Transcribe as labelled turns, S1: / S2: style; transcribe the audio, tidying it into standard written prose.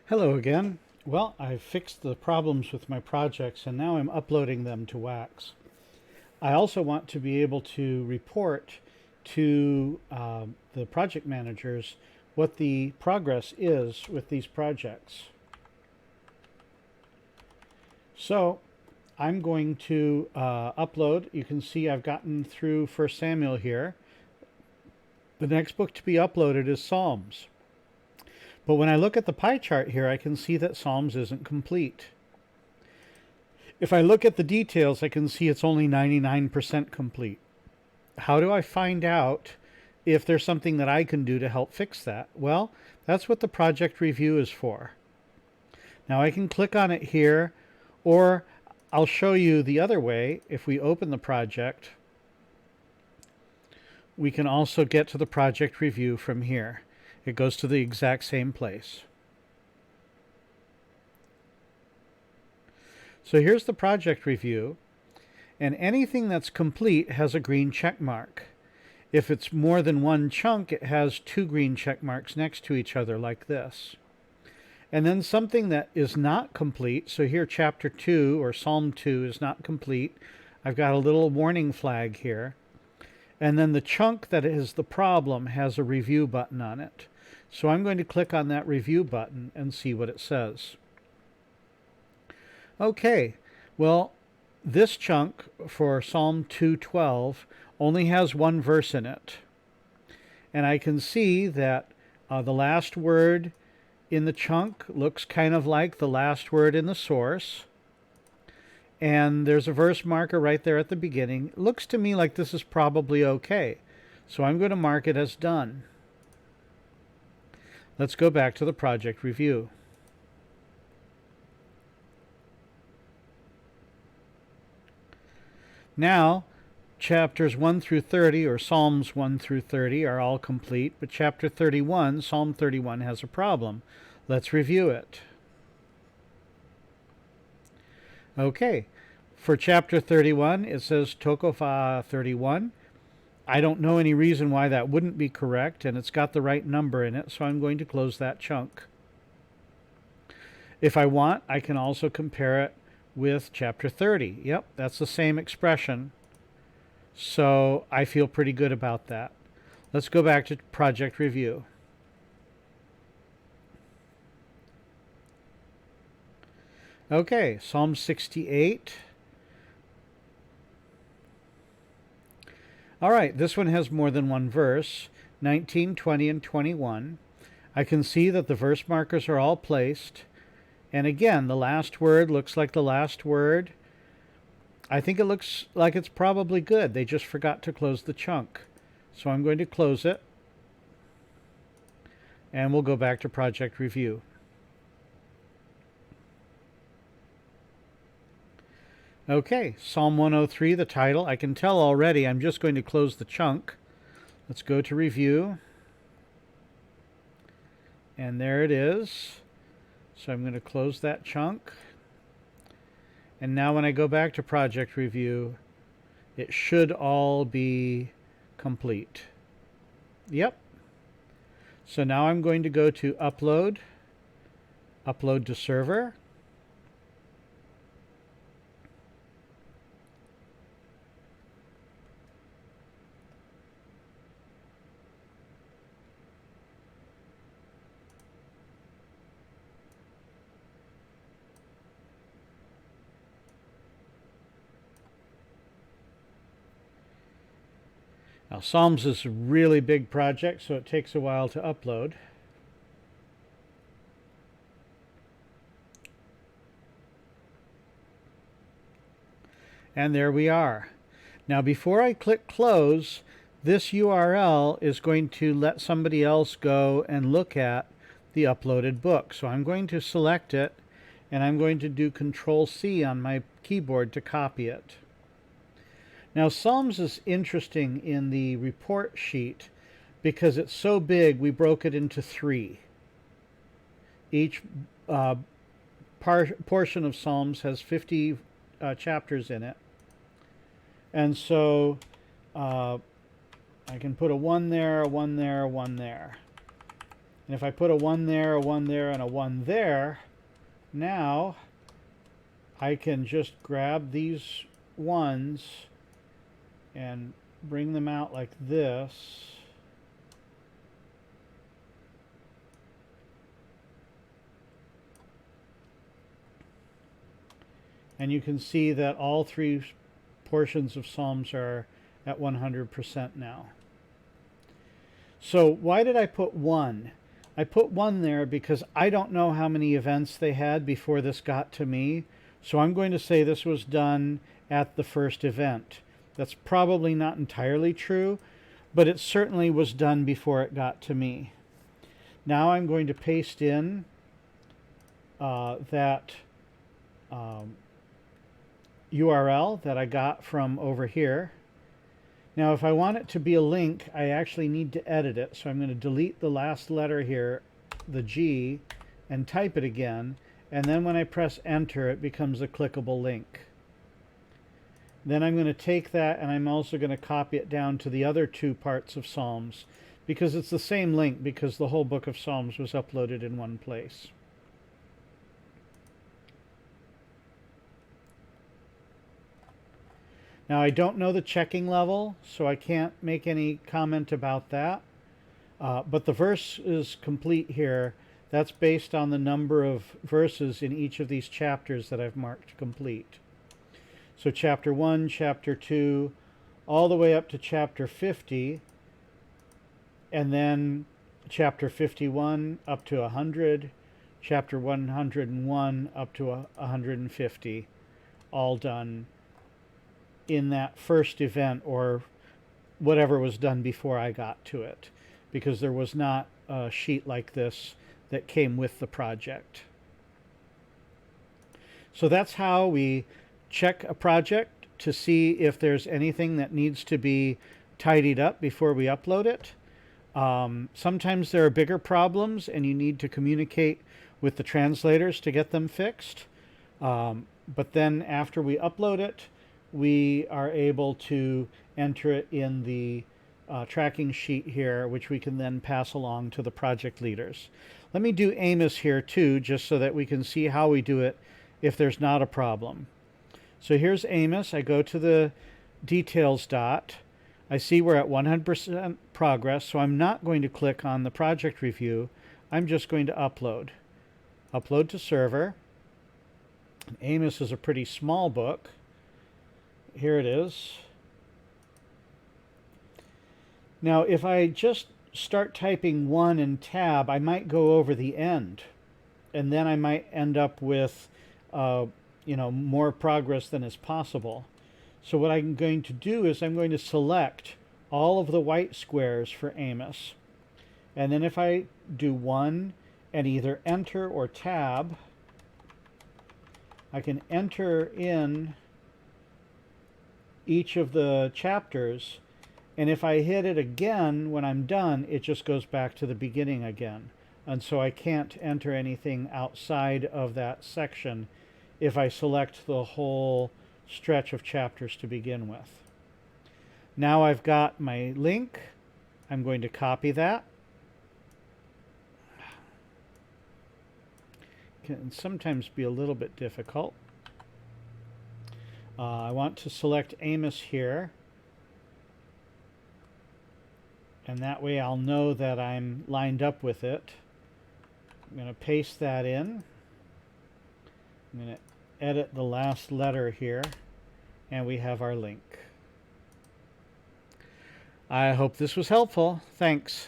S1: Hello again. Well, I've fixed the problems with my projects and now I'm uploading them to Wax. I also want to be able to report to the project managers what the progress is with these projects. So I'm going to upload. You can see I've gotten through 1 Samuel here. The next book to be uploaded is Psalms. But when I look at the pie chart here, I can see that Psalms isn't complete. If I look at the details, I can see it's only 99% complete. How do I find out if there's something that I can do to help fix that? Well, that's what the project review is for. Now I can click on it here, or I'll show you the other way. If we open the project, we can also get to the project review from here. It goes to the exact same place. So here's the project review, and anything that's complete has a green check mark. If it's more than one chunk, it has two green check marks next to each other like this. And then something that is not complete, so here chapter 2 or Psalm 2 is not complete. I've got a little warning flag here. And then the chunk that is the problem has a review button on it. So I'm going to click on that review button and see what it says. Okay, well, this chunk for Psalm 212 only has one verse in it. And I can see that the last word in the chunk looks kind of like the last word in the source. And there's a verse marker right there at the beginning. It looks to me like this is probably okay. So I'm going to mark it as done. Let's go back to the project review. Now, chapters 1 through 30, or Psalms 1 through 30, are all complete, but chapter 31, Psalm 31, has a problem. Let's review it. Okay, for chapter 31, it says Tokopha 31. I don't know any reason why that wouldn't be correct, and it's got the right number in it, so I'm going to close that chunk. If I want, I can also compare it with chapter 30. Yep, that's the same expression, so I feel pretty good about that. Let's go back to project review. Okay, Psalm 68. All right, this one has more than one verse, 19, 20, and 21. I can see that the verse markers are all placed. And again, the last word looks like the last word. I think it looks like it's probably good. They just forgot to close the chunk. So I'm going to close it. And we'll go back to project review. Okay, Psalm 103, the title. I can tell already I'm just going to close the chunk. Let's go to review. And there it is. So I'm going to close that chunk. And now when I go back to project review, it should all be complete. Yep. So now I'm going to go to upload, upload to server. Now, Psalms is a really big project, so it takes a while to upload. And there we are. Now, before I click close, this URL is going to let somebody else go and look at the uploaded book. So I'm going to select it, and I'm going to do Control-C on my keyboard to copy it. Now, Psalms is interesting in the report sheet because it's so big, we broke it into 3. Each portion of Psalms has 50 chapters in it. And so I can put a 1 there, a 1 there, a 1 there. And if I put a 1 there, a 1 there, and a 1 there, now I can just grab these ones and bring them out like this. And you can see that all three portions of Psalms are at 100% now. So why did I put 1? I put 1 there because I don't know how many events they had before this got to me. So I'm going to say this was done at the first event. That's probably not entirely true, but it certainly was done before it got to me. Now I'm going to paste in that URL that I got from over here. Now if I want it to be a link, I actually need to edit it. So I'm going to delete the last letter here, the G, and type it again. And then when I press enter, it becomes a clickable link. Then I'm going to take that and I'm also going to copy it down to the other two parts of Psalms because it's the same link because the whole book of Psalms was uploaded in one place. Now I don't know the checking level, so I can't make any comment about that. But the verse is complete here. That's based on the number of verses in each of these chapters that I've marked complete. So chapter 1, chapter 2, all the way up to chapter 50, and then chapter 51 up to 100, chapter 101 up to 150, all done in that first event or whatever was done before I got to it, because there was not a sheet like this that came with the project. So that's how we check a project to see if there's anything that needs to be tidied up before we upload it. Sometimes there are bigger problems and you need to communicate with the translators to get them fixed. But then after we upload it, we are able to enter it in the tracking sheet here, which we can then pass along to the project leaders. Let me do Amos here too, just so that we can see how we do it if there's not a problem. So here's Amos. I go to the details dot. I see we're at 100% progress, so I'm not going to click on the project review. I'm just going to upload. Upload to server. Amos is a pretty small book. Here it is. Now, if I just start typing 1 and tab, I might go over the end. And then I might end up with more progress than is possible. So what I'm going to do is I'm going to select all of the white squares for Amos. And then if I do 1 and either enter or tab, I can enter in each of the chapters. And if I hit it again when I'm done, it just goes back to the beginning again. And so I can't enter anything outside of that section if I select the whole stretch of chapters to begin with. Now I've got my link. I'm going to copy that. Can sometimes be a little bit difficult. I want to select Amos here. And that way I'll know that I'm lined up with it. I'm going to paste that in. I'm going to edit the last letter here, and we have our link. I hope this was helpful. Thanks.